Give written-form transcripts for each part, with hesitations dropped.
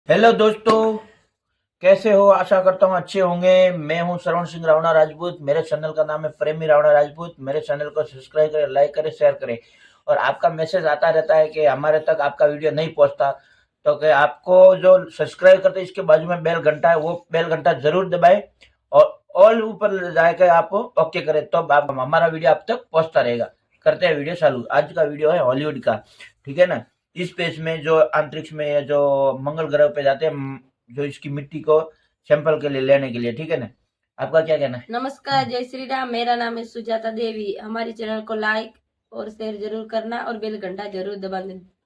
Hello दोस्तों, कैसे हो? आशा करता हूँ अच्छे होंगे। मैं हूँ श्रवण सिंह रावणा राजपूत। मेरे चैनल का नाम है प्रेमी रावणा राजपूत। मेरे चैनल को सब्सक्राइब करें, लाइक करें, शेयर करें। और आपका मैसेज आता रहता है कि हमारे तक आपका वीडियो नहीं पहुँचता, तो कि आपको जो सब्सक्राइब करते हैं इसके बाजू में बेल घंटा है, वो बेल घंटा जरूर दबाएं और ऑल ऊपर जाकर आप ओके करें, तो आप हमारा वीडियो आप तक पहुँचता रहेगा। करते हैं वीडियो चालू। आज का वीडियो है हॉलीवुड का, ठीक है ना। इस स्पेस में जो अंतरिक्ष में या जो मंगल ग्रह पे जाते हैं, जो इसकी मिट्टी को सैंपल के लिए लेने के लिए, ठीक है ना। आपका क्या कहना है? नमस्कार, जय श्री राम। मेरा नाम है सुजाता देवी। हमारे चैनल को लाइक और शेयर जरूर करना और बेल घंटा जरूर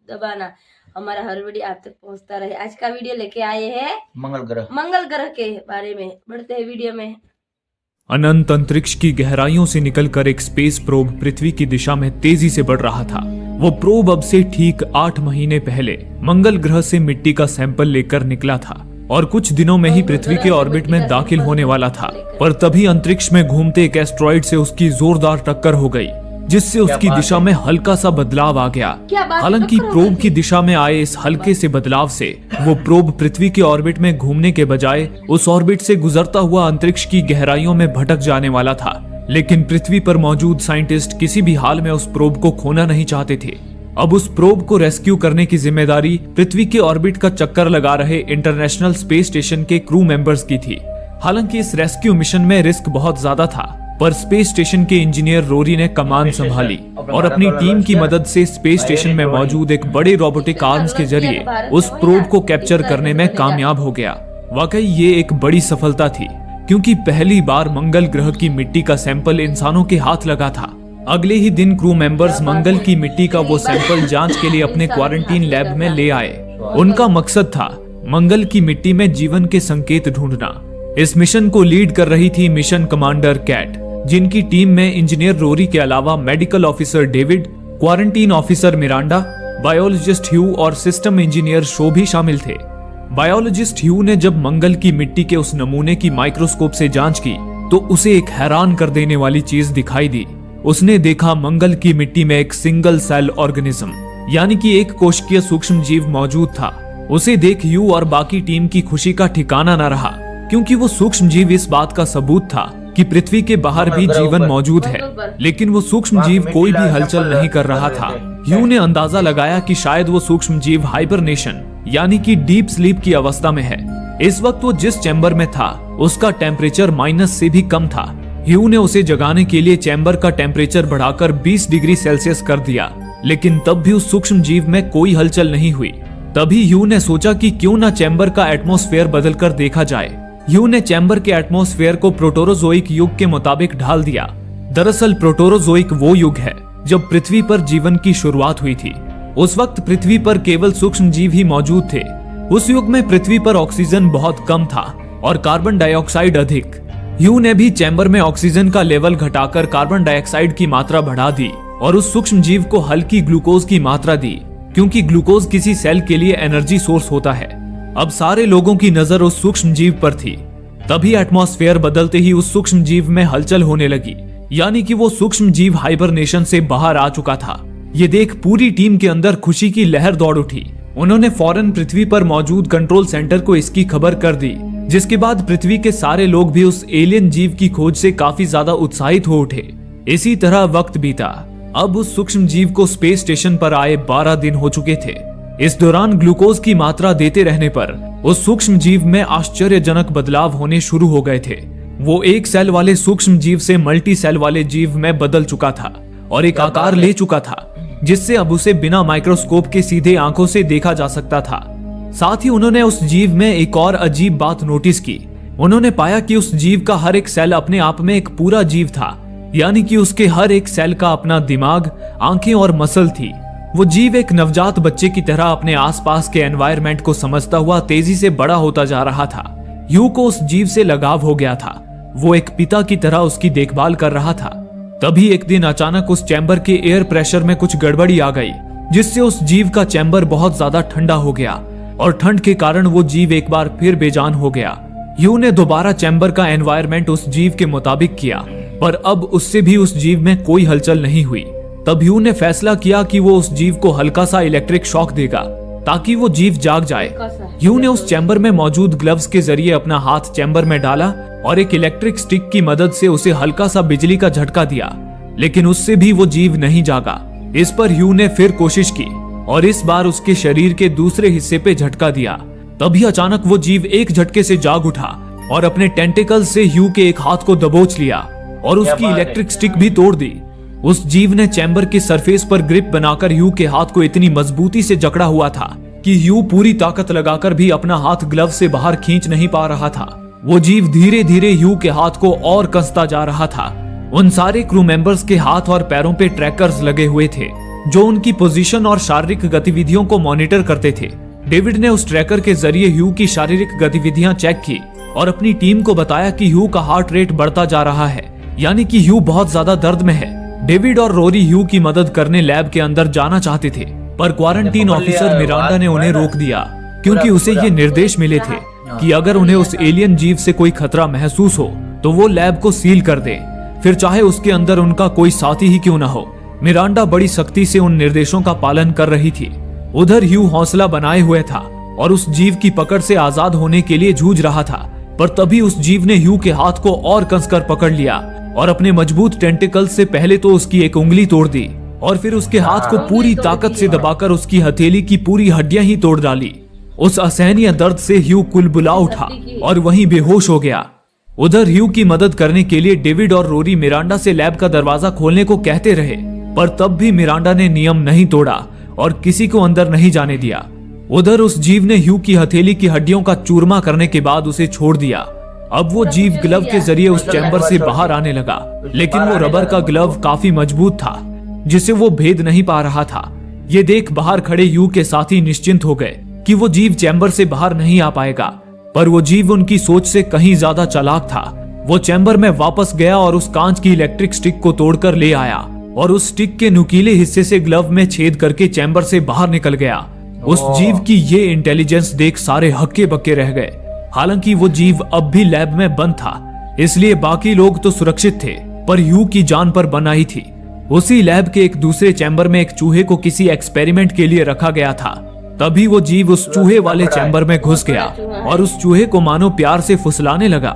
दबाना। हमारा हर वीडियो आप तक पहुंचता रहे। आज का वीडियो लेके आए हैं मंगल ग्रह के बारे में। बढ़ते हैं वीडियो में। अनंत अंतरिक्ष की गहराइयों से निकलकर एक स्पेस प्रोब पृथ्वी की दिशा में तेजी से बढ़ रहा था। वो प्रोब अब से ठीक 8 महीने पहले मंगल ग्रह से मिट्टी का सैंपल लेकर निकला था और कुछ दिनों में ही पृथ्वी के ऑर्बिट में दाखिल होने वाला था। पर तभी अंतरिक्ष में घूमते एक एस्ट्रॉइड से उसकी जोरदार टक्कर हो गई, जिससे उसकी दिशा में हल्का सा बदलाव आ गया। हालांकि प्रोब की दिशा में आए इस हल्के से बदलाव से वो प्रोब पृथ्वी के ऑर्बिट में घूमने के बजाय उस ऑर्बिट से गुजरता हुआ अंतरिक्ष की गहराइयों में भटक जाने वाला था। लेकिन पृथ्वी पर मौजूद साइंटिस्ट किसी भी हाल में उस प्रोब को खोना नहीं चाहते थे। अब उस प्रोब को रेस्क्यू करने की जिम्मेदारी पृथ्वी के ऑर्बिट का चक्कर लगा रहे इंटरनेशनल स्पेस स्टेशन के क्रू मेंबर्स की थी। हालांकि इस रेस्क्यू मिशन में रिस्क बहुत ज्यादा था, पर स्पेस स्टेशन के इंजीनियर रोरी ने कमान संभाली और अपनी टीम की मदद से स्पेस स्टेशन में मौजूद एक बड़े रोबोटिक आर्म्स के जरिए उस प्रोब को कैप्चर करने में कामयाब हो गया। वाकई ये एक बड़ी सफलता थी, क्योंकि पहली बार मंगल ग्रह की मिट्टी का सैंपल इंसानों के हाथ लगा था। अगले ही दिन क्रू मेंबर्स मंगल की मिट्टी का वो सैंपल जांच के लिए अपने क्वारंटीन लैब में ले आए। उनका मकसद था मंगल की मिट्टी में जीवन के संकेत ढूंढना। इस मिशन को लीड कर रही थी मिशन कमांडर कैट, जिनकी टीम में इंजीनियर रोरी के अलावा medical officer David, quarantine officer Miranda, biologist Hugh और सिस्टम इंजीनियर शो भी शामिल थे। बायोलॉजिस्ट ह्यू ने जब मंगल की मिट्टी के उस नमूने की माइक्रोस्कोप से जांच की तो उसे एक हैरान कर देने वाली चीज दिखाई दी। उसने देखा मंगल की मिट्टी में एक सिंगल सेल ऑर्गेनिज्म, यानी कि एक कोशिकीय सूक्ष्म जीव मौजूद था। उसे देख ह्यू और बाकी टीम की खुशी का ठिकाना न रहा, क्योंकि वो सूक्ष्म जीव इस बात का सबूत था कि पृथ्वी के बाहर भी जीवन मौजूद है। लेकिन वो सूक्ष्म जीव कोई भी हलचल नहीं कर रहा था। ह्यू ने अंदाजा लगाया कि शायद वो सूक्ष्म जीव हाइबरनेशन यानी कि डीप स्लीप की अवस्था में है। इस वक्त वो जिस चैम्बर में था उसका टेम्परेचर माइनस से भी कम था। ह्यू ने उसे जगाने के लिए चैम्बर का टेम्परेचर बढ़ाकर 20 डिग्री सेल्सियस कर दिया, लेकिन तब भी उस सूक्ष्म जीव में कोई हलचल नहीं हुई। तभी ह्यू ने सोचा कि क्यों ना चैम्बर का एटमॉस्फेयर बदलकर देखा जाए। ह्यू ने चैम्बर के एटमॉस्फेयर को प्रोटोरोजोइक युग के मुताबिक ढाल दिया। दरअसल प्रोटोरोजोइक वो युग है जब पृथ्वी पर जीवन की शुरुआत हुई थी। उस वक्त पृथ्वी पर केवल सूक्ष्म जीव ही मौजूद थे। उस युग में पृथ्वी पर ऑक्सीजन बहुत कम था और कार्बन डाइऑक्साइड अधिक। ह्यू ने भी चैम्बर में ऑक्सीजन का लेवल घटाकर कार्बन डाइऑक्साइड की मात्रा बढ़ा दी और उस सूक्ष्म जीव को हल्की ग्लूकोज की मात्रा दी, क्योंकि ग्लूकोज किसी सेल के लिए एनर्जी सोर्स होता है। अब सारे लोगों की नजर उस सूक्ष्म जीव पर थी। तभी एटमॉस्फेयर बदलते ही उस सूक्ष्म जीव में हलचल होने लगी, यानी कि वो सूक्ष्म जीव हाइबरनेशन से बाहर आ चुका था। ये देख पूरी टीम के अंदर खुशी की लहर दौड़ उठी। उन्होंने फौरन पृथ्वी पर मौजूद कंट्रोल सेंटर को इसकी खबर कर दी, जिसके बाद पृथ्वी के सारे लोग भी उस एलियन जीव की खोज से काफी ज्यादा उत्साहित हो उठे। इसी तरह वक्त बीता। अब उस सूक्ष्म जीव को स्पेस स्टेशन पर आए 12 दिन हो चुके थे। इस दौरान ग्लूकोज की मात्रा देते रहने पर उस सूक्ष्म जीव में आश्चर्यजनक बदलाव होने शुरू हो गए थे। वो एक सेल वाले सूक्ष्म जीव से मल्टी सेल वाले जीव में बदल चुका था और एक आकार ले चुका था, जिससे अब उसे बिना माइक्रोस्कोप के सीधे आंखों से देखा जा सकता था। साथ ही उन्होंने उस जीव में एक और अजीब बात नोटिस की। उन्होंने पाया कि उस जीव का हर एक सेल अपने आप में एक पूरा जीव था, यानी कि उसके हर एक सेल का अपना दिमाग, आंखें और मसल थी। वो जीव एक नवजात बच्चे की तरह अपने आसपास के एनवायरनमेंट को समझता हुआ तेजी से बड़ा होता जा रहा था। ह्यू को उस जीव से लगाव हो गया था। वो एक पिता की तरह उसकी देखभाल कर रहा था। तभी एक दिन अचानक उस चैम्बर के एयर प्रेशर में कुछ गड़बड़ी आ गई, जिससे उस जीव का चैम्बर बहुत ज्यादा ठंडा हो गया और ठंड के कारण वो जीव एक बार फिर बेजान हो गया। ह्यू ने दोबारा चैम्बर का एनवायरनमेंट उस जीव के मुताबिक किया, पर अब उससे भी उस जीव में कोई हलचल नहीं हुई। तब ह्यू ने फैसला किया कि वो उस जीव को हल्का सा इलेक्ट्रिक शॉक देगा, ताकि वो जीव जाग जाए। ह्यू ने उस चैम्बर में मौजूद ग्लव्स के जरिए अपना हाथ चैम्बर में डाला और एक इलेक्ट्रिक स्टिक की मदद से उसे हल्का सा बिजली का झटका दिया, लेकिन उससे भी वो जीव नहीं जागा। इस पर ह्यू ने फिर कोशिश की और इस बार उसके शरीर के दूसरे हिस्से पे झटका दिया। तभी अचानक वो जीव एक झटके से जाग उठा और अपने टेंटिकल से ह्यू के एक हाथ को दबोच लिया और उसकी इलेक्ट्रिक स्टिक भी तोड़ दी। उस जीव ने चैम्बर के सरफेस पर ग्रिप बनाकर ह्यू के हाथ को इतनी मजबूती से जकड़ा हुआ था कि ह्यू पूरी ताकत लगाकर भी अपना हाथ ग्लव से बाहर खींच नहीं पा रहा था। वो जीव धीरे धीरे ह्यू के हाथ को और कसता जा रहा था। उन सारे क्रू मेंबर्स के हाथ और पैरों पे ट्रैकर्स लगे हुए थे जो उनकी पोजीशन और शारीरिक गतिविधियों को मॉनिटर करते थे। डेविड ने उस ट्रैकर के जरिए ह्यू की शारीरिक गतिविधियां चेक की और अपनी टीम को बताया कि ह्यू का हार्ट रेट बढ़ता जा रहा है, यानी कि ह्यू बहुत ज्यादा दर्द में है। डेविड और रोरी ह्यू की मदद करने लैब के अंदर जाना चाहते थे, पर क्वारंटीन ऑफिसर मिरांडा ने उन्हें रोक दिया क्योंकि उसे ये निर्देश मिले थे कि अगर उन्हें उस एलियन जीव से कोई खतरा महसूस हो तो वो लैब को सील कर दे, फिर चाहे उसके अंदर उनका कोई साथी ही क्यों ना हो। मिरांडा बड़ी सख्ती से उन निर्देशों का पालन कर रही थी। उधर ह्यू हौसला बनाए हुए था और उस जीव की पकड़ से आजाद होने के लिए जूझ रहा था, पर तभी उस जीव ने ह्यू के हाथ को और कसकर पकड़ लिया और अपने मजबूत टेंटिकल से पहले तो उसकी एक उंगली तोड़ दी और फिर उसके हाथ को पूरी ताकत से दबाकर उसकी हथेली की पूरी हड्डियां ही तोड़ डाली। उस असहनीय दर्द से ह्यू कुलबुला उठा और वहीं बेहोश हो गया। उधर ह्यू की मदद करने के लिए डेविड और रोरी मिरांडा से लैब का दरवाजा खोलने को कहते रहे, पर तब भी मिरांडा ने नियम नहीं तोड़ा और किसी को अंदर नहीं जाने दिया। उधर उस जीव ने ह्यू की हथेली की हड्डियों का चूरमा करने के बाद उसे छोड़ दिया। अब वो जीव ग्लव के जरिए उस चैम्बर से बाहर आने लगा, लेकिन वो रबर का ग्लव काफी मजबूत था जिसे वो भेद नहीं पा रहा था। ये देख बाहर खड़े ह्यू के साथी निश्चिंत हो गए कि वो जीव चैम्बर से बाहर नहीं आ पाएगा, पर वो जीव उनकी सोच से कहीं ज्यादा चालाक था। वो चैम्बर में वापस गया और उस कांच की इलेक्ट्रिक स्टिक को तोड़कर ले आया और उस स्टिक के नुकीले हिस्से से ग्लव में छेद करके चैम्बर से बाहर निकल गया। उस जीव की ये इंटेलिजेंस देख सारे हक्के बक्के रह गए। हालांकि वो जीव अब भी लैब में बंद था, इसलिए बाकी लोग तो सुरक्षित थे, पर ह्यू की जान पर बन आई थी। उसी लैब के एक दूसरे चैम्बर में एक चूहे को किसी एक्सपेरिमेंट के लिए रखा गया था। तभी वो जीव उस चूहे वाले चैम्बर में घुस गया और उस चूहे को मानो प्यार से फुसलाने लगा,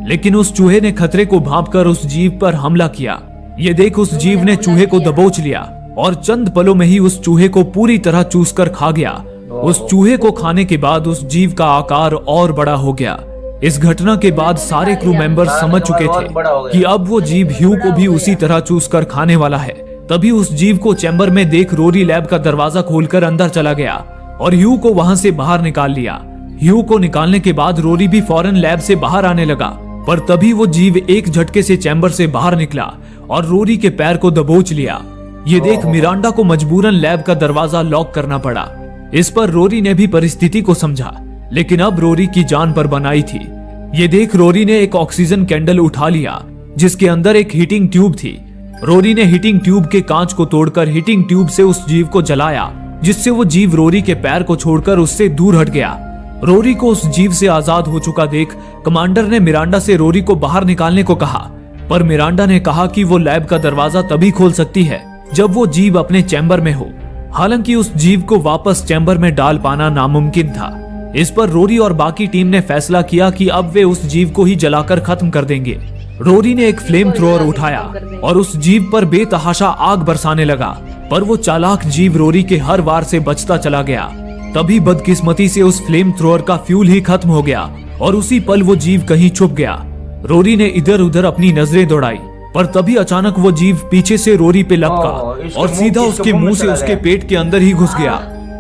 लेकिन उस चूहे ने खतरे को भांपकर उस जीव पर हमला किया। ये देख उस जीव ने चूहे को दबोच लिया और चंद पलों में ही उस चूहे को पूरी तरह चूसकर खा गया। उस चूहे को खाने के बाद उस जीव का आकार और बड़ा हो गया। इस घटना के बाद सारे क्रू मेंबर्स समझ चुके थे कि अब वो जीव ह्यू को भी उसी तरह चूसकर खाने वाला है। तभी उस जीव को चैम्बर में देख रोरी लैब का दरवाजा खोलकर अंदर चला गया और ह्यू को वहां से बाहर निकाल लिया। ह्यू को निकालने के बाद रोरी भी फौरन लैब से बाहर आने लगा, पर तभी वो जीव एक झटके से चैम्बर से बाहर निकला और रोरी के पैर को दबोच लिया। ये देख मिरांडा को मजबूरन लैब का दरवाजा लॉक करना पड़ा। इस पर रोरी ने भी परिस्थिति को समझा, लेकिन अब रोरी की जान पर बनाई थी। ये देख रोरी ने एक ऑक्सीजन कैंडल उठा लिया जिसके अंदर एक हीटिंग ट्यूब थी। रोरी ने हीटिंग ट्यूब के कांच को तोड़कर हीटिंग ट्यूब से उस जीव को जलाया, जिससे वो जीव रोरी के पैर को छोड़कर उससे दूर हट गया। रोरी को उस जीव से आजाद हो चुका देख कमांडर ने मिरांडा से रोरी को बाहर निकालने को कहा, पर मिरांडा ने कहा कि वो लैब का दरवाजा तभी खोल सकती है जब वो जीव अपने चैम्बर में हो। हालांकि उस जीव को वापस चैम्बर में डाल पाना नामुमकिन था। इस पर रोरी और बाकी टीम ने फैसला किया कि अब वे उस जीव को ही जलाकर खत्म कर देंगे। रोरी ने एक फ्लेम थ्रोअर उठाया और उस जीव पर बेतहाशा आग बरसाने लगा, पर वो चालाक जीव रोरी के हर वार से बचता चला गया। तभी बदकिस्मती से उस फ्लेम थ्रोअर का फ्यूल ही खत्म हो गया और उसी पल वो जीव कहीं छुप गया। रोरी ने इधर उधर अपनी नजरें दौड़ाई, पर तभी अचानक वो जीव पीछे से रोरी पे लपका और सीधा उसके मुंह से उसके पेट के अंदर ही घुस गया।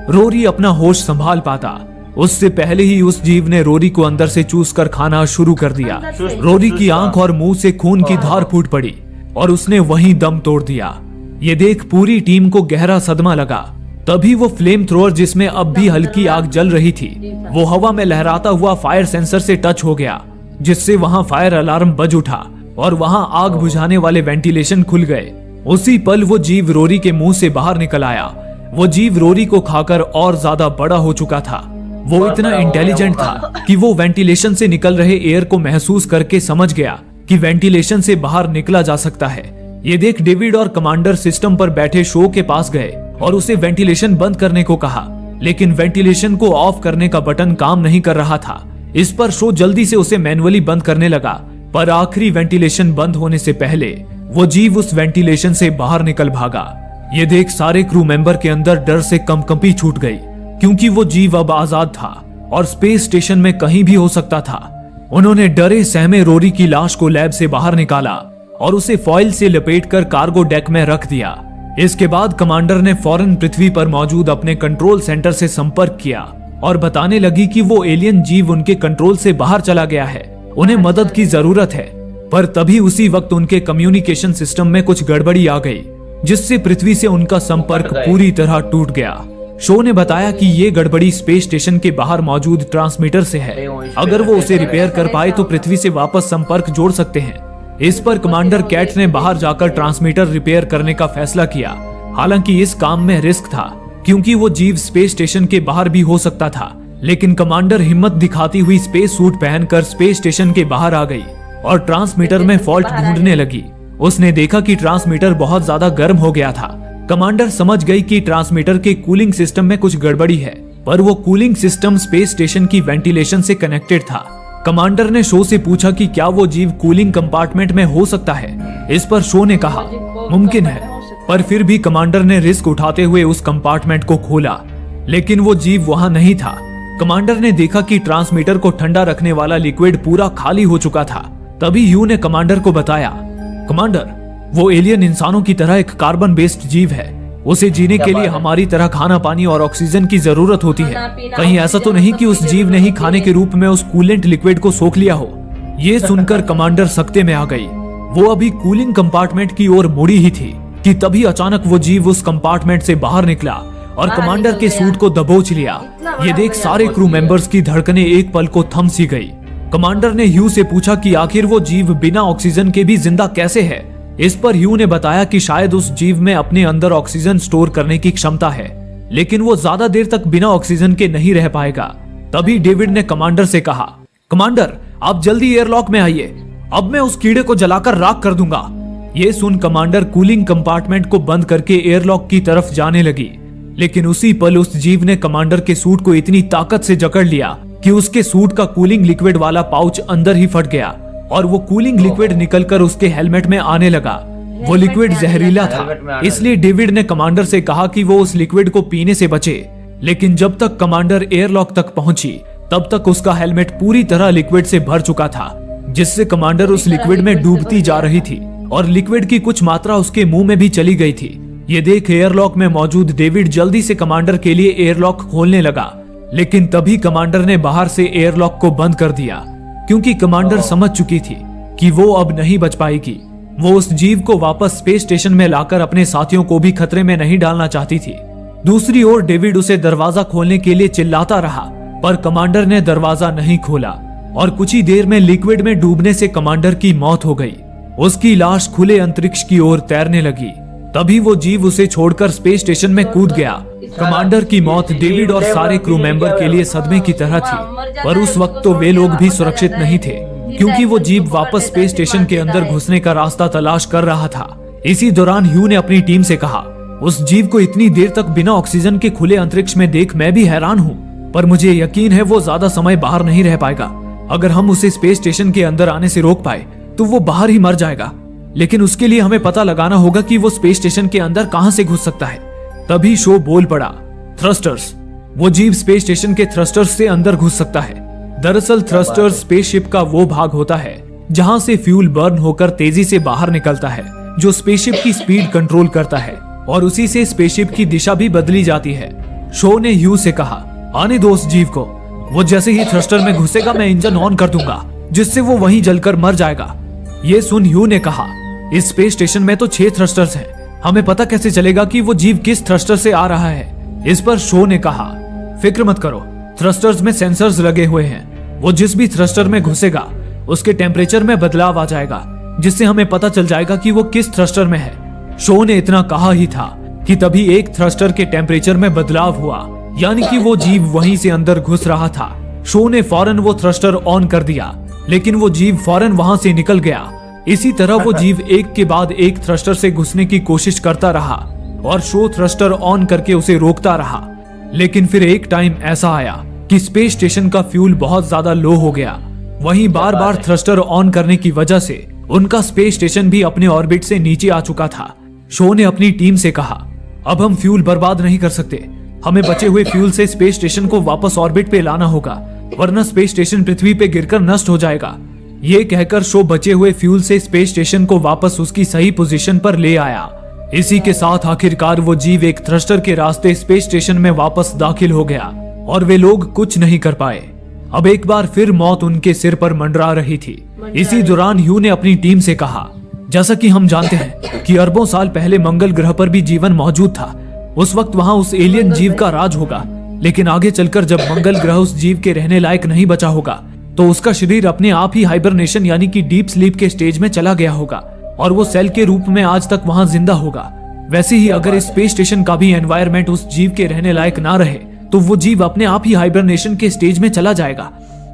रोरी अपना होश संभाल पाता उससे पहले ही उस जीव ने रोरी को अंदर से चूस कर खाना शुरू कर दिया। रोरी की आंख और मुंह से खून की धार फूट पड़ी और उसने वहीं दम तोड़ दिया। ये देख पूरी टीम को गहरा सदमा लगा। तभी वो फ्लेम थ्रोअर जिसमें अब भी हल्की आग जल रही थी, वो हवा में लहराता हुआ फायर सेंसर से टच हो गया, जिससे वहां फायर अलार्म बज उठा और वहां आग बुझाने वाले वेंटिलेशन खुल गए। उसी पल वो जीव रोरी के मुंह से बाहर निकल आया। वो जीव रोरी को खाकर और ज्यादा बड़ा हो चुका था। वो इतना इंटेलिजेंट था कि वो वेंटिलेशन से निकल रहे एयर को महसूस करके समझ गया कि वेंटिलेशन से बाहर निकला जा सकता है। ये देख डेविड और कमांडर सिस्टम पर बैठे शो के पास गए और उसे वेंटिलेशन बंद करने को कहा। लेकिन वेंटिलेशन को ऑफ करने का बटन काम नहीं कर रहा था। इस पर शो जल्दी से उसे मैनुअली बंद करने लगा, पर आखिरी वेंटिलेशन बंद होने से पहले वो जीव उस वेंटिलेशन से बाहर निकल भागा। ये देख सारे क्रू मेंबर के अंदर डर से कंपकंपी छूट गई, क्योंकि वो जीव अब आजाद था और स्पेस स्टेशन में कहीं भी हो सकता था। उन्होंने डरे सहमे रोरी की लाश को लैब से बाहर निकाला और उसे फॉइल से लपेटकर कार्गो डेक में रख दिया। इसके बाद कमांडर ने फौरन पृथ्वी पर मौजूद अपने कंट्रोल सेंटर से संपर्क किया और बताने लगी कि वो एलियन जीव उनके कंट्रोल से बाहर चला गया है, उन्हें मदद की जरूरत है। पर तभी उसी वक्त उनके कम्युनिकेशन सिस्टम में कुछ गड़बड़ी आ गई, जिससे पृथ्वी से उनका संपर्क पूरी तरह टूट गया। शो ने बताया कि ये गड़बड़ी स्पेस स्टेशन के बाहर मौजूद ट्रांसमीटर से है। अगर वो उसे रिपेयर कर पाए तो पृथ्वी से वापस संपर्क जोड़ सकते हैं। इस पर कमांडर कैट ने बाहर जाकर ट्रांसमीटर रिपेयर करने का फैसला किया। हालांकि इस काम में रिस्क था, क्योंकि वो जीव स्पेस स्टेशन के बाहर भी हो सकता था। लेकिन कमांडर हिम्मत दिखाती हुई स्पेस सूट पहनकर स्पेस स्टेशन के बाहर आ गई और ट्रांसमीटर में फॉल्ट ढूंढने लगी। उसने देखा कि ट्रांसमीटर बहुत ज्यादा गर्म हो गया था। कमांडर समझ गई कि ट्रांसमीटर के कूलिंग सिस्टम में कुछ गड़बड़ी है, पर वो कूलिंग सिस्टम स्पेस स्टेशन की वेंटिलेशन से कनेक्टेड था। कमांडर ने शो से पूछा कि क्या वो जीव कूलिंग कंपार्टमेंट में हो सकता है। इस पर शो ने कहा मुमकिन है, पर फिर भी कमांडर ने रिस्क उठाते हुए उस कंपार्टमेंट को खोला, लेकिन वो जीव वहां नहीं था। कमांडर ने देखा कि ट्रांसमीटर को ठंडा रखने वाला लिक्विड पूरा खाली हो चुका था। तभी ह्यू ने कमांडर को बताया, कमांडर, वो एलियन इंसानों की तरह एक कार्बन बेस्ड जीव है। उसे जीने के लिए हमारी तरह खाना पानी और ऑक्सीजन की जरूरत होती है। कहीं ऐसा तो नहीं कि उस जीव ने ही खाने के रूप में उस कूलेंट लिक्विड को सोख लिया हो। ये सुनकर कमांडर सकते में आ गई। वो अभी कूलिंग कंपार्टमेंट की ओर मुड़ी ही थी कि तभी अचानक वो जीव उस कंपार्टमेंट से बाहर निकला और कमांडर के सूट को दबोच लिया। ये देख सारे क्रू मेंबर्स की धड़कनें एक पल को थम सी गई। कमांडर ने ह्यू से पूछा कि आखिर वो जीव बिना ऑक्सीजन के भी जिंदा कैसे है। इस पर ह्यू ने बताया कि शायद उस जीव में अपने अंदर ऑक्सीजन स्टोर करने की क्षमता है, लेकिन वो ज्यादा देर तक बिना ऑक्सीजन के नहीं रह पाएगा। तभी डेविड ने कमांडर से कहा, कमांडर, आप जल्दी एयरलॉक में आइए, अब मैं उस कीड़े को जलाकर राख कर दूंगा। ये सुन कमांडर कूलिंग कंपार्टमेंट को बंद करके एयरलॉक की तरफ जाने लगी, लेकिन उसी पल उस जीव ने कमांडर के सूट को इतनी ताकत से जकड़ लिया कि उसके सूट का कूलिंग लिक्विड वाला पाउच अंदर ही फट गया और वो कूलिंग लिक्विड निकलकर उसके हेलमेट में आने लगा। वो लिक्विड जहरीला था, इसलिए डेविड ने कमांडर से कहा कि वो उस लिक्विड को पीने से बचे। लेकिन जब तक कमांडर एयरलॉक तक पहुंची, तब तक उसका हेलमेट पूरी तरह लिक्विड से भर चुका था, जिससे कमांडर उस लिक्विड में डूबती जा रही थी और लिक्विड की कुछ मात्रा उसके मुंह में भी चली गई थी। ये देख एयरलॉक में मौजूद डेविड जल्दी से कमांडर के लिए एयरलॉक खोलने लगा, लेकिन तभी कमांडर ने बाहर से एयरलॉक को बंद कर दिया, क्योंकि कमांडर समझ चुकी थी कि वो अब नहीं बच पाएगी। वो उस जीव को वापस स्पेस स्टेशन में लाकर अपने साथियों को भी खतरे में नहीं डालना चाहती थी। दूसरी ओर डेविड उसे दरवाजा खोलने के लिए चिल्लाता रहा, पर कमांडर ने दरवाजा नहीं खोला और कुछ ही देर में लिक्विड में डूबने से कमांडर की मौत हो गई। उसकी लाश खुले अंतरिक्ष की ओर तैरने लगी। तभी वो जीव उसे छोड़कर स्पेस स्टेशन में कूद गया। कमांडर की मौत डेविड और सारे क्रू मेंबर के लिए सदमे की तरह थी, पर उस वक्त तो वे लोग भी सुरक्षित नहीं थे, क्योंकि वो जीव वापस स्पेस स्टेशन के अंदर घुसने का रास्ता तलाश कर रहा था। इसी दौरान ह्यू ने अपनी टीम से कहा, उस जीव को इतनी देर तक बिना ऑक्सीजन के खुले अंतरिक्ष में देख मैं भी हैरान हूँ, पर मुझे यकीन है वो ज्यादा समय बाहर नहीं रह पाएगा। अगर हम उसे स्पेस स्टेशन के अंदर आने से रोक पाए तो वो बाहर ही मर जाएगा, लेकिन उसके लिए हमें पता लगाना होगा कि वो स्पेस स्टेशन के अंदर कहां से घुस सकता है। तभी शो बोल पड़ा, थ्रस्टर्स, वो जीव स्पेस स्टेशन के थ्रस्टर्स से अंदर घुस सकता है। दरअसल थ्रस्टर्स स्पेसशिप का वो भाग होता है जहां से फ्यूल बर्न होकर तेजी से बाहर निकलता है, जो स्पेसशिप की स्पीड कंट्रोल करता है और उसी से स्पेसशिप की दिशा भी बदली जाती है। शो ने ह्यू से कहा, आने दो उस जीव को, वो जैसे ही थ्रस्टर में घुसेगा मैं इंजन ऑन कर दूंगा, जिससे वो वहीं जलकर मर जाएगा। ये सुन ह्यू ने कहा, इस स्पेस स्टेशन में तो 6 थ्रस्टर्स हैं, हमें पता कैसे चलेगा कि वो जीव किस थ्रस्टर से आ रहा है। इस पर शो ने कहा, फिक्र मत करो, थ्रस्टर्स में सेंसर्स लगे हुए हैं, वो जिस भी थ्रस्टर में घुसेगा उसके टेम्परेचर में बदलाव आ जाएगा, जिससे हमें पता चल जाएगा कि वो किस थ्रस्टर में है। शो ने इतना कहा ही था कि तभी एक थ्रस्टर के टेम्परेचर में बदलाव हुआ, यानी कि वो जीव वहीं से अंदर घुस रहा था। शो ने फौरन वो थ्रस्टर ऑन कर दिया, लेकिन वो जीव फौरन वहां से निकल गया। इसी तरह वो जीव एक के बाद एक थ्रस्टर से घुसने की कोशिश करता रहा और शो थ्रस्टर ऑन करके उसे रोकता रहा। लेकिन फिर एक टाइम ऐसा आया कि स्पेस स्टेशन का फ्यूल बहुत ज्यादा लो हो गया। वहीं बार बार थ्रस्टर ऑन करने की वजह से उनका स्पेस स्टेशन भी अपने ऑर्बिट से नीचे आ चुका था। शो ने अपनी टीम से कहा, अब हम फ्यूल बर्बाद नहीं कर सकते, हमें बचे हुए फ्यूल से स्पेस स्टेशन को वापस ऑर्बिट पे लाना होगा, वरना स्पेस स्टेशन पृथ्वी पे गिरकर नष्ट हो जाएगा। ये कहकर शो बचे हुए फ्यूल से स्पेस स्टेशन को वापस उसकी सही पोजीशन पर ले आया। इसी के साथ आखिरकार वो जीव एक थ्रस्टर के रास्ते स्पेस स्टेशन में वापस दाखिल हो गया और वे लोग कुछ नहीं कर पाए। अब एक बार फिर मौत उनके सिर पर मंडरा रही थी। इसी दौरान ह्यू ने अपनी टीम से कहा, जैसा कि हम जानते हैं कि अरबों साल पहले मंगल ग्रह पर भी जीवन मौजूद था, उस वक्त वहां उस एलियन जीव का राज होगा, लेकिन आगे चलकर जब मंगल ग्रह उस जीव के रहने लायक नहीं बचा होगा तो उसका शरीर अपने आप ही हाइबरनेशन यानी कि डीप स्लीप के स्टेज में चला गया होगा और वो सेल के रूप में आज तक वहां जिंदा होगा। वैसे ही अगर इस स्पेस स्टेशन का भी एनवायरनमेंट उस जीव के रहने लायक ना रहे तो वो जीव अपने आप ही हाइबरनेशन के स्टेज में चला जाएगा।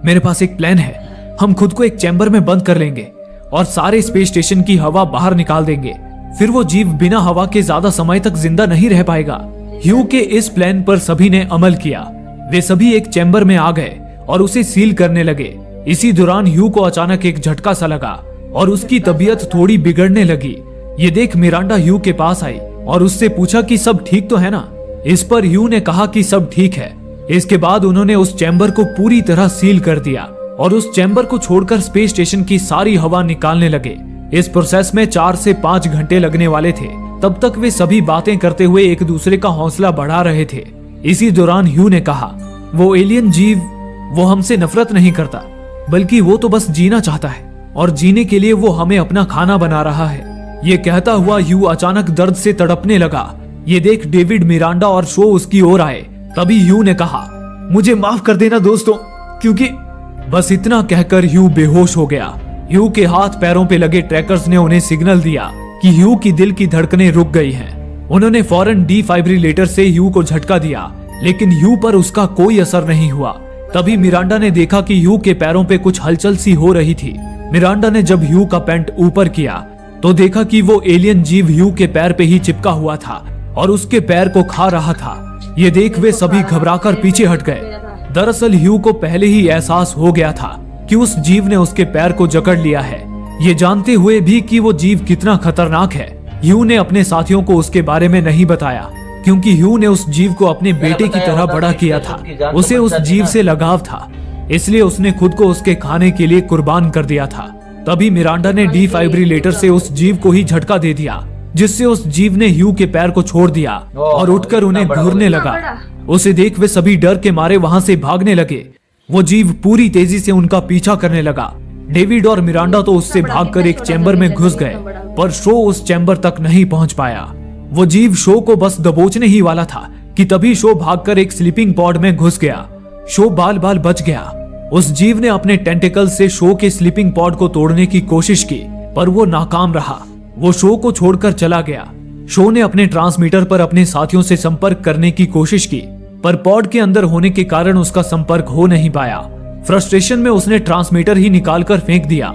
मेरे पास एक प्लान है, हम खुद को एक चैम्बर में बंद कर लेंगे और सारे स्पेस स्टेशन की हवा बाहर निकाल देंगे, फिर वो जीव बिना हवा के ज्यादा समय तक जिंदा नहीं रह पाएगा। ह्यू के इस प्लान पर सभी ने अमल किया। वे सभी एक चैम्बर में आ गए और उसे सील करने लगे। इसी दौरान ह्यू को अचानक एक झटका सा लगा और उसकी तबीयत थोड़ी बिगड़ने लगी। ये देख मिरांडा ह्यू के पास आई और उससे पूछा कि सब ठीक तो है ना। इस पर ह्यू ने कहा कि सब ठीक है। इसके बाद उन्होंने उस चैम्बर को पूरी तरह सील कर दिया और उस चैम्बर को छोड़कर स्पेस स्टेशन की सारी हवा निकालने लगे। इस प्रोसेस में 4 से 5 घंटे लगने वाले थे। तब तक वे सभी बातें करते हुए एक दूसरे का हौसला बढ़ा रहे थे। इसी दौरान ह्यू ने कहा, वो एलियन जीव वो हमसे नफरत नहीं करता, बल्कि वो तो बस जीना चाहता है और जीने के लिए वो हमें अपना खाना बना रहा है। ये कहता हुआ ह्यू अचानक दर्द से तड़पने लगा। ये देख डेविड, मिरांडा और शो उसकी ओर आए। तभी ह्यू ने कहा, मुझे माफ कर देना दोस्तों, क्योंकि बस इतना कहकर ह्यू बेहोश हो गया। ह्यू के हाथ पैरों पे लगे ट्रैकर्स ने उन्हें सिग्नल दिया कि ह्यू की दिल की धड़कनें रुक गई हैं। उन्होंने फौरन डिफाइब्रिलेटर से ह्यू को झटका दिया, लेकिन ह्यू पर उसका कोई असर नहीं हुआ। तभी मिरांडा ने देखा कि ह्यू के पैरों पे कुछ हलचल सी हो रही थी। मिरांडा ने जब ह्यू का पैंट ऊपर किया तो देखा कि वो एलियन जीव ह्यू के पैर पे ही चिपका हुआ था और उसके पैर को खा रहा था। ये देख वे सभी घबराकर पीछे हट गए। दरअसल ह्यू को पहले ही एहसास हो गया था कि उस जीव ने उसके पैर को जकड़ लिया है। ये जानते हुए भी कि वो जीव कितना खतरनाक है, ह्यू ने अपने साथियों को उसके बारे में नहीं बताया, क्योंकि ह्यू ने उस जीव को अपने बेटे की तरह बड़ा किया था। उसे उस जीव से लगाव था, इसलिए उसने खुद को उसके खाने के लिए कुर्बान कर दिया था। तभी मिरांडा ने डिफाइब्रिलेटर से उस जीव को ही झटका दे दिया, जिससे उस जीव ने ह्यू के पैर को छोड़ दिया और उठकर उन्हें घूरने लगा। उसे देख वे सभी डर के मारे वहां से भागने लगे। वो जीव पूरी तेजी से उनका पीछा करने लगा। डेविड और मिरांडा तो उससे भागकर एक चैम्बर में घुस गए, पर शो उस चैम्बर तक नहीं पहुंच पाया। वो जीव शो को बस दबोचने ही वाला था कि तभी शो भागकर एक स्लीपिंग पॉड में घुस गया। शो बाल बाल बच गया। उस जीव ने अपने टेंटिकल से शो के स्लीपिंग पॉड को तोड़ने की कोशिश की, पर वो नाकाम रहा। वो शो को छोड़कर चला गया। शो ने अपने ट्रांसमीटर पर अपने साथियों से संपर्क करने की कोशिश की, पर पॉड के अंदर होने के कारण उसका संपर्क हो नहीं पाया। फ्रस्ट्रेशन में उसने ट्रांसमीटर ही निकालकर फेंक दिया।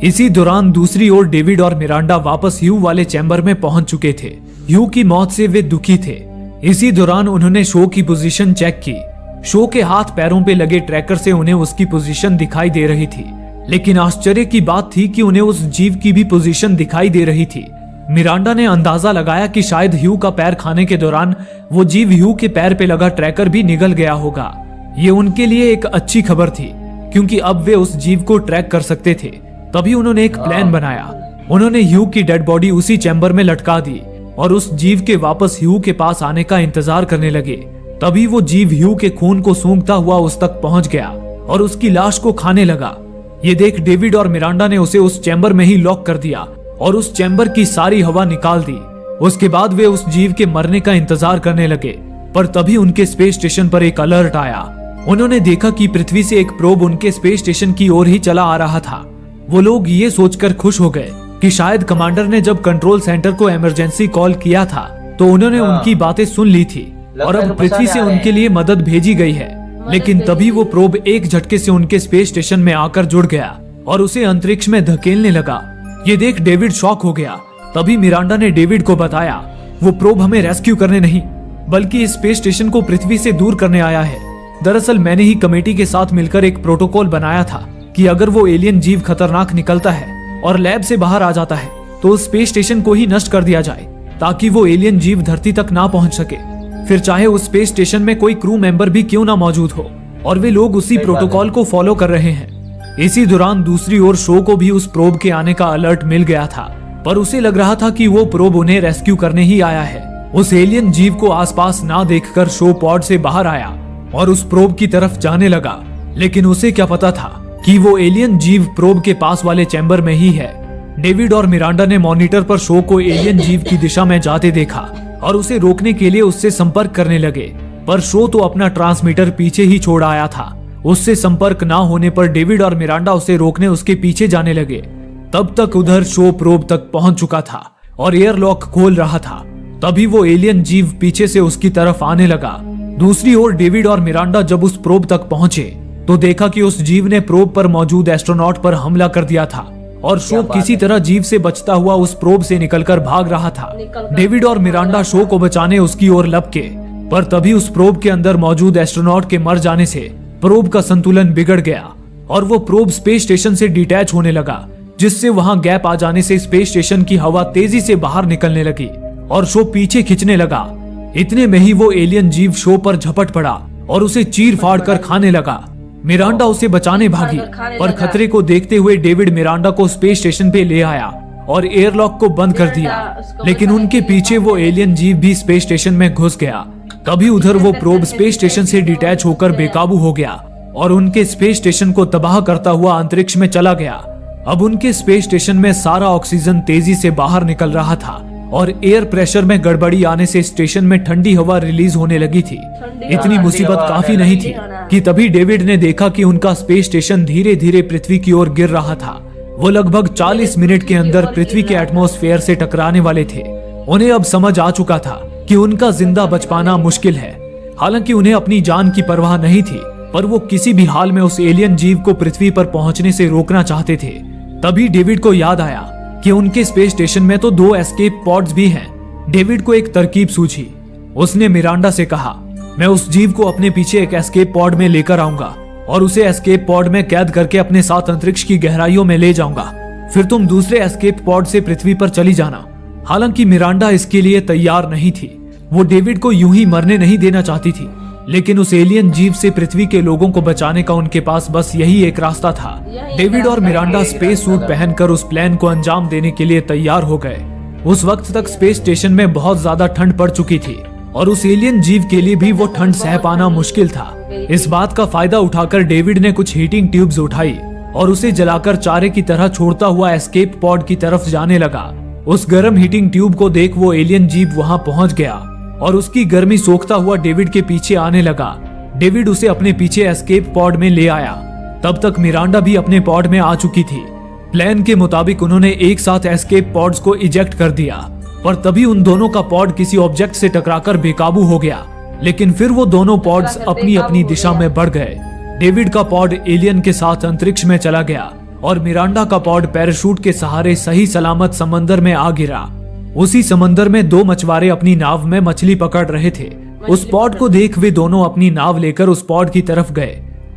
इसी दौरान दूसरी ओर डेविड और मिरांडा वापस ह्यू वाले चैम्बर में पहुंच चुके थे। ह्यू की मौत से वे दुखी थे। इसी दौरान उन्होंने शो की पोजीशन चेक की। शो के हाथ पैरों पे लगे ट्रैकर से उन्हें उसकी पोजीशन दिखाई दे रही थी, लेकिन आश्चर्य की बात थी कि उन्हें उस जीव की भी पोजीशन दिखाई दे रही थी। मिरांडा ने अंदाजा लगाया कि शायद ह्यू का पैर खाने के दौरान वो जीव ह्यू के पैर पे लगा ट्रैकर भी निगल गया होगा। ये उनके लिए एक अच्छी खबर थी, क्योंकि अब वे उस जीव को ट्रैक कर सकते थे। तभी उन्होंने एक प्लान बनाया। उन्होंने ह्यू की डेड बॉडी उसी चैम्बर में लटका दी और उस जीव के वापस ह्यू के पास आने का इंतजार करने लगे। तभी वो जीव ह्यू के खून को सूंघता हुआ उस तक पहुंच गया और उसकी लाश को खाने लगा। ये देख डेविड और मिरांडा ने उसे उस चैम्बर में ही लॉक कर दिया और उस चैम्बर की सारी हवा निकाल दी। उसके बाद वे उस जीव के मरने का इंतजार करने लगे, पर तभी उनके स्पेस स्टेशन पर एक अलर्ट आया। उन्होंने देखा कि पृथ्वी से एक प्रोब उनके स्पेस स्टेशन की ओर ही चला आ रहा था। वो लोग ये सोचकर खुश हो गए कि शायद कमांडर ने जब कंट्रोल सेंटर को इमरजेंसी कॉल किया था तो उन्होंने उनकी बातें सुन ली थी और अब पृथ्वी से उनके लिए मदद भेजी गई है। लेकिन तभी वो प्रोब एक झटके से उनके स्पेस स्टेशन में आकर जुड़ गया और उसे अंतरिक्ष में धकेलने लगा। ये देख डेविड शॉक हो गया। तभी मिरांडा ने डेविड को बताया, वो प्रोब हमें रेस्क्यू करने नहीं बल्कि इस स्पेस स्टेशन को पृथ्वी से दूर करने आया है। दरअसल मैंने ही कमेटी के साथ मिलकर एक प्रोटोकॉल बनाया था कि अगर वो एलियन जीव खतरनाक निकलता है और लैब से बाहर आ जाता है तो उस स्पेस स्टेशन को ही नष्ट कर दिया जाए, ताकि वो एलियन जीव धरती तक ना पहुंच सके, फिर चाहे उस स्पेस स्टेशन में कोई क्रू मेंबर भी क्यों ना मौजूद हो। और वे लोग उसी प्रोटोकॉल को फॉलो कर रहे हैं। इसी दौरान दूसरी ओर शो को भी उस प्रोब के आने का अलर्ट मिल गया था, पर उसे लग रहा था कि वो प्रोब उन्हें रेस्क्यू करने ही आया है। उस एलियन जीव को आसपास ना देखकर शो पॉड से बाहर आया और उस प्रोब की तरफ जाने लगा, लेकिन उसे क्या पता था कि वो एलियन जीव प्रोब के पास वाले चैम्बर में ही है। डेविड और मिरांडा ने मॉनिटर पर शो को एलियन जीव की दिशा में जाते देखा और उसे रोकने के लिए उससे संपर्क करने लगे, पर शो तो अपना ट्रांसमीटर पीछे ही छोड़ आया था। उससे संपर्क ना होने पर डेविड और मिरांडा उसे रोकने उसके पीछे जाने लगे। तब तक उधर शो प्रोब तक पहुंच चुका था और एयरलॉक खोल रहा था। तभी वो एलियन जीव पीछे से उसकी तरफ आने लगा। दूसरी ओर डेविड और मिरांडा जब उस प्रोब तक पहुंचे तो देखा कि उस जीव ने प्रोब पर मौजूद एस्ट्रोनॉट पर हमला कर दिया था और शो किसी तरह जीव से बचता हुआ उस प्रोब से निकलकर भाग रहा था। डेविड और मिरांडा शो को बचाने उसकी ओर लपके, पर तभी उस प्रोब के अंदर मौजूद एस्ट्रोनॉट के मर जाने से प्रोब का संतुलन बिगड़ गया और वो प्रोब स्पेस स्टेशन से डिटैच होने लगा, जिससे वहां गैप आ जाने से स्पेस स्टेशन की हवा तेजी से बाहर निकलने लगी और शो पीछे खिंचने लगा। इतने में ही वो एलियन जीव शो पर झपट पड़ा और उसे चीर फाड़ कर खाने लगा। मिरांडा उसे बचाने भागी, पर खतरे को देखते हुए डेविड मिरांडा को स्पेस स्टेशन पे ले आया और एयरलॉक को बंद कर दिया, लेकिन उनके पीछे वो एलियन जीव भी स्पेस स्टेशन में घुस गया। तभी उधर वो प्रोब स्पेस स्टेशन से डिटैच होकर बेकाबू हो गया और उनके स्पेस स्टेशन को तबाह करता हुआ अंतरिक्ष में चला गया। अब उनके स्पेस स्टेशन में सारा ऑक्सीजन तेजी से बाहर निकल रहा था और एयर प्रेशर में गड़बड़ी आने से स्टेशन में ठंडी हवा रिलीज होने लगी थी। इतनी मुसीबत काफी नहीं थी कि तभी डेविड ने देखा कि उनका स्पेस स्टेशन धीरे धीरे पृथ्वी की ओर गिर रहा था। वो लगभग 40 मिनट के अंदर पृथ्वी के एटमॉस्फेयर से टकराने वाले थे। उन्हें अब समझ आ चुका था कि उनका जिंदा बच पाना मुश्किल है। हालांकि उन्हें अपनी जान की परवाह नहीं थी, पर वो किसी भी हाल में उस एलियन जीव को पृथ्वी पर पहुंचने से रोकना चाहते थे। तभी डेविड को याद आया कि उनके स्पेस स्टेशन में तो 2 एस्केप पॉड्स भी हैं। डेविड को एक तरकीब सूझी। उसने मिरांडा से कहा, मैं उस जीव को अपने पीछे एक एस्केप पॉड में लेकर आऊंगा और उसे एस्केप पॉड में कैद करके अपने साथ अंतरिक्ष की गहराइयों में ले जाऊंगा। फिर तुम दूसरे एस्केप पॉड से पृथ्वी पर चली जाना। हालांकि मिरांडा इसके लिए तैयार नहीं थी। वो डेविड को यूं ही मरने नहीं देना चाहती थी, लेकिन उस एलियन जीव से पृथ्वी के लोगों को बचाने का उनके पास बस यही एक रास्ता था। डेविड और मिरांडा स्पेस सूट पहनकर उस प्लान को अंजाम देने के लिए तैयार हो गए। उस वक्त तक स्पेस स्टेशन में बहुत ज्यादा ठंड पड़ चुकी थी और उस एलियन जीव के लिए भी वो ठंड सह पाना मुश्किल था। इस बात का फायदा उठाकर डेविड ने कुछ हीटिंग ट्यूब्स उठाई और उसे जलाकर चारे की तरह छोड़ता हुआ एस्केप पॉड की तरफ जाने लगा। उस गर्म हीटिंग ट्यूब को देख वो एलियन जीव वहां पहुंच गया और उसकी गर्मी सोखता हुआ डेविड के पीछे आने लगा। डेविड उसे अपने पीछे एस्केप पॉड में ले आया। तब तक मिरांडा भी अपने पॉड में आ चुकी थी। प्लान के मुताबिक उन्होंने एक साथ एस्केप पॉड्स को इजेक्ट कर दिया, पर तभी उन दोनों का पॉड किसी ऑब्जेक्ट से टकराकर बेकाबू हो गया। लेकिन फिर वो दोनों पॉड्स अपनी अपनी दिशा में बढ़ गए। डेविड का पॉड एलियन के साथ अंतरिक्ष में चला गया और मिरांडा का पॉड पैराशूट के सहारे सही सलामत समंदर में आ गिरा। उसी समंदर में 2 मछुआरे अपनी नाव में मछली पकड़ रहे थे। उस पॉड को देख वे दोनों अपनी नाव लेकर उस पॉड की तरफ गए।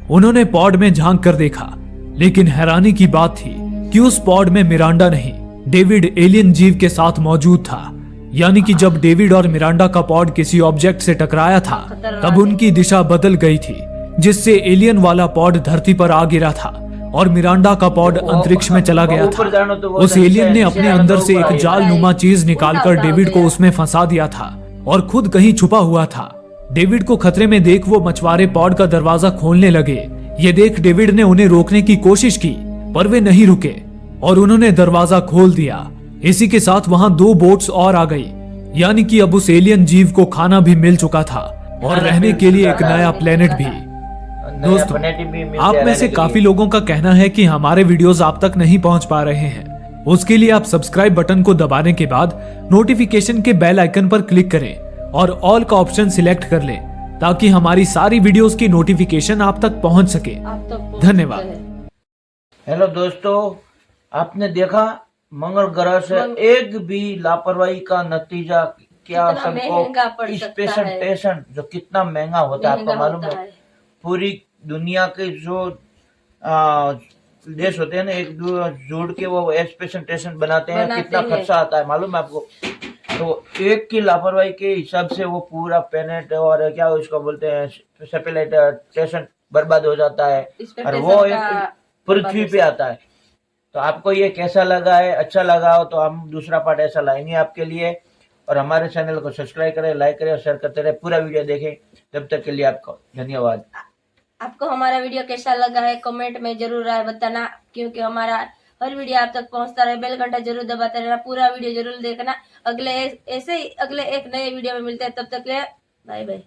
उन्होंने पॉड में झांक कर देखा, लेकिन हैरानी की बात थी कि उस पॉड में मिरांडा नहीं, डेविड एलियन जीव के साथ मौजूद था। यानी कि जब डेविड और मिरांडा का पॉड किसी ऑब्जेक्ट से टकराया था, तब उनकी दिशा बदल गई थी, जिससे एलियन वाला पॉड धरती पर आ गिरा था और मिरांडा का पॉड अंतरिक्ष में चला गया था। उस एलियन ने अपने अंदर से एक जाल नुमा चीज निकालकर डेविड को उसमें फंसा दिया था और खुद कहीं छुपा हुआ था। डेविड को खतरे में देख वो मछुआरे पॉड का दरवाजा खोलने लगे। ये देख डेविड ने उन्हें रोकने की कोशिश की, पर वे नहीं रुके और उन्होंने दरवाजा खोल दिया। इसी के साथ वहां 2 बोट्स और आ गई। यानी कि अब उस एलियन जीव को खाना भी मिल चुका था और रहने के लिए एक नया प्लेनेट भी। दोस्तों, आप में से काफी लोगों का कहना है कि हमारे वीडियोस आप तक नहीं पहुंच पा रहे हैं। उसके लिए आप सब्सक्राइब बटन को दबाने के बाद नोटिफिकेशन के बेल आइकन पर क्लिक करें और ऑल का ऑप्शन सिलेक्ट कर लें, ताकि हमारी सारी वीडियोस की नोटिफिकेशन आप तक पहुंच सके। धन्यवाद। हेलो दोस्तों, आपने देखा मंगल ग्रह से एक भी लापरवाही का नतीजा क्या कितना सबको महंगा पड़ इस सकता है, पेशेंटेशन जो कितना महंगा होता है, आपको महंगा मालूम होता है? है। पूरी दुनिया के जो आ, देश होते हैं ना, एक जोड़ के वो पेशेंटेशन बनाते हैं, बनाते कितना हैं। खर्चा आता है मालूम है आपको? तो एक की लापरवाही के हिसाब से वो पूरा पेनेट और क्या उसको बोलते हैं सेटेलाइट स्टेशन बर्बाद हो जाता है, इस पे और पैसा वो का एक बर्बाद पृथ्वी हो पे सकता आता है। तो आपको ये कैसा लगा है? अच्छा लगा हो तो हम दूसरा पार्ट ऐसा लाएंगे आपके लिए। और हमारे चैनल को सब्सक्राइब करें, लाइक करें और शेयर करते रहे, पूरा वीडियो देखें। तब तक के लिए आपको धन्यवाद। आपको हमारा वीडियो कैसा लगा है कमेंट में जरूर राय बताना, क्योंकि हमारा हर वीडियो आप तक पहुंचता रहे। बेल घंटा जरूर दबाते रहना, पूरा वीडियो जरूर देखना। अगले ऐसे ही अगले एक नए वीडियो में मिलते हैं, तब तक के लिए बाय बाय।